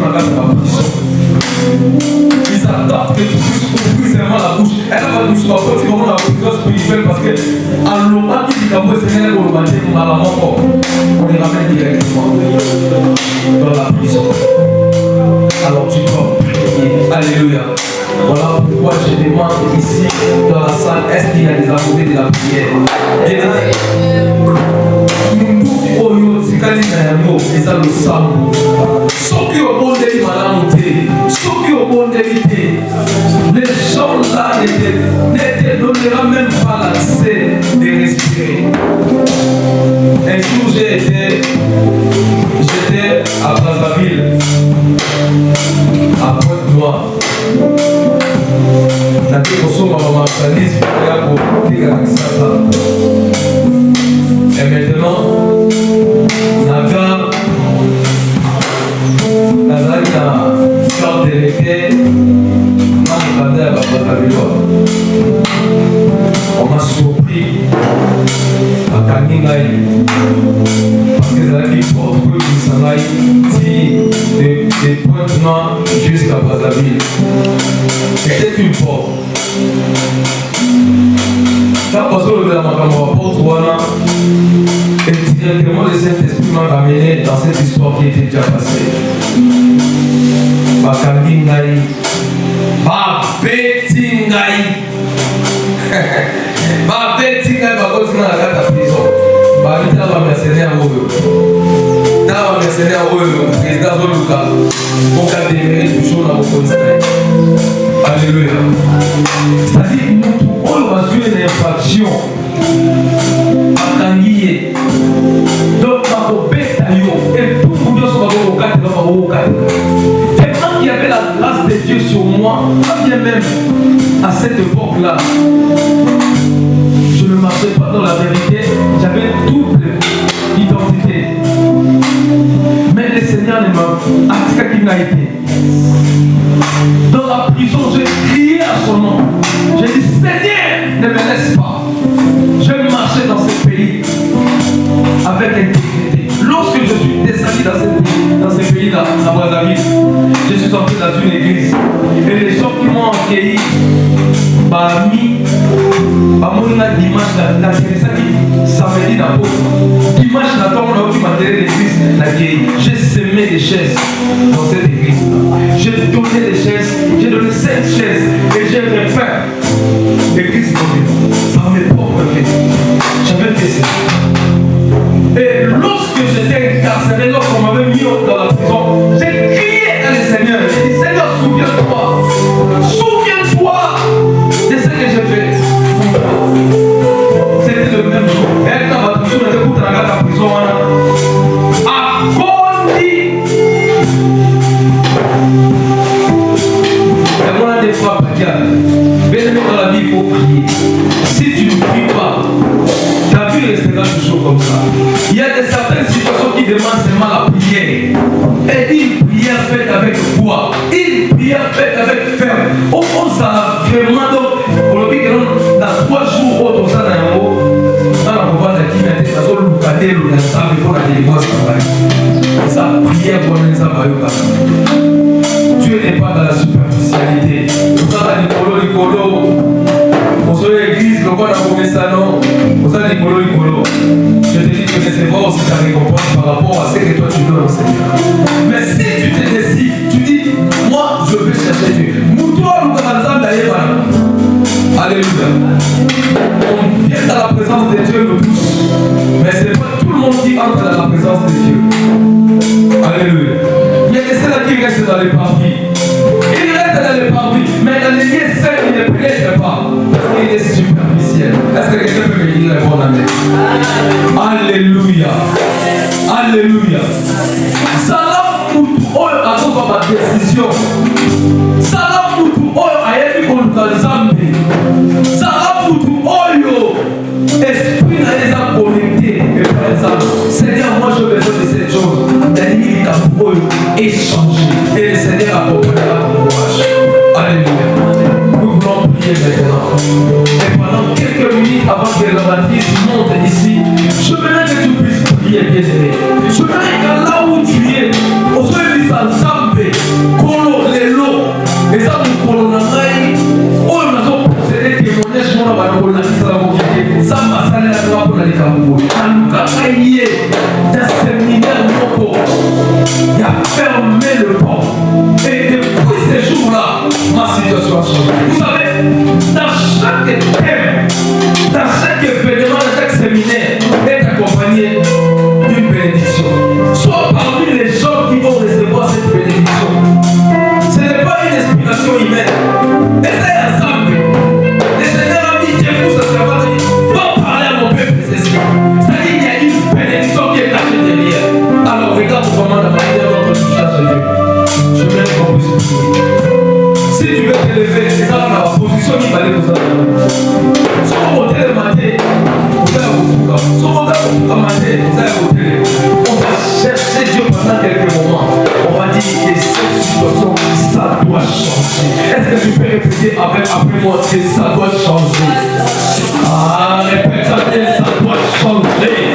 la puissance. Ils attendent que tu puisses ouvrir seulement la bouche. Elle va nous supporter comment la puissance spirituelle parce que en l'omba qui dit qu'à moi Seigneur pour le matin, on les ramène directement dans la puissance. Alors tu peux prier. Alléluia. Voilà pourquoi je demande ici dans la salle, est-ce qu'il y a des amoureux de la prière? Bien-aimés, c'est ça le sang. Ceux qui ont bon délit, madame, ceux qui ont bon délit, les gens là ne te donneront même pas l'accès de respirer. Un jour j'étais à Brazzaville, à Pointe-Noire. La dévotion m'a marchandise pour dire à ça. Et maintenant, Naga carte délégué, on m'a surpris à Kaningaï parce que ça a dit pour que vous soyez de Pointe-Noire jusqu'à Brazzaville. C'était une porte. Quand on se levait dans ma porte, et directement le Saint-Esprit m'a ramené dans cette histoire qui était déjà passée. Bakandingaï, Babetingaï, Babetingaï, Babetingaï, la prison. Babita va mercenaire au président Zoluka, pour qu'elle démérite toujours dans vos Alléluia. C'est-à-dire, on va jouer une infraction. Bakangiye. Donc, et tout le monde se va au cadre. Et quand il y avait la grâce de Dieu sur moi, bien même à cette époque-là, je ne marchais pas dans la vérité, j'avais une double identité. Mais le Seigneur ne m'a attiré qu'il n'a été. Dans la prison, j'ai crié à son nom. J'ai dit, Seigneur, ne me laisse pas. Je marchais dans ce pays avec intégrité. Lorsque je suis descendu dans ce pays-là, à Brazzaville, je suis entré dans une église. Et les gens qui m'ont accueilli, dimanche, samedi d'abord. Dimanche, l'église, j'ai semé des chaises dans cette église. J'ai donné des chaises, j'ai donné 5 chaises et j'ai refait l'église par mes propres mains. J'avais fait ça. Et lorsque j'étais incarcéré, lorsqu'on m'avait mis dans la prison, j'ai crié à le Seigneur. J'ai dit, Seigneur, souviens-toi. Souviens-toi de ce que j'ai fait. C'était le même jour. Et quand ma prison était pour dans la prison, à Bondi. Et moi, des fois, bien aimé dans la vie, il faut prier. Si tu ne pries pas, ta vie restera toujours comme ça. Il y a certaines situations qui demandent seulement la prière. Et une prière faite avec foi, une prière faite avec ferme. On ça vraiment donc, pour le dire que dans 3 jours, on s'en a un mot. Dans la pouvoir de la divinité, ça soit le cadet, le sable, pour la délivrance. Ça, prière pour les abayouka. Dieu n'est pas dans la superficialité. Vous avez l'icolo. Vous avez l'église, le quoi dans vos salons. Vous avez l'icolo. Je te dis que recevoir aussi ta récompense par rapport à ce que toi tu veux au Seigneur. Mais si tu te décides, tu dis, moi je vais chercher Dieu. Alléluia. On vient dans la présence de Dieu le tous. Mais ce n'est pas tout le monde qui entre dans la présence de Dieu. Alléluia. Il y a des ceux-là qui restent dans les parvis. Ils restent dans les parvis, mais dans les lieux saints, ils ne pénètrent pas. Parce qu'il est superficiel. Est-ce que quelqu'un peut me dire un bon amen? Alléluia. Alléluia. Salam pour tout à ma décision. Salam pour tout à Zambi. Salam pour tout esprit n'a les a connectés. Et par exemple, Seigneur, moi je veux besoin de cette chose. D'animer ta parole, échanger. Et le Seigneur accompagnera ton courage. Alléluia. Nous voulons prier maintenant. Et pendant quelques minutes avant que la baptiste monte ici, je voudrais que tu puisses prier, bien aimé. Je voudrais que là où tu es, on soit mis ensemble. situation, ça doit changer. Est-ce que tu peux répéter après moi, ça doit changer? Ah, répète ça bien, ça doit changer.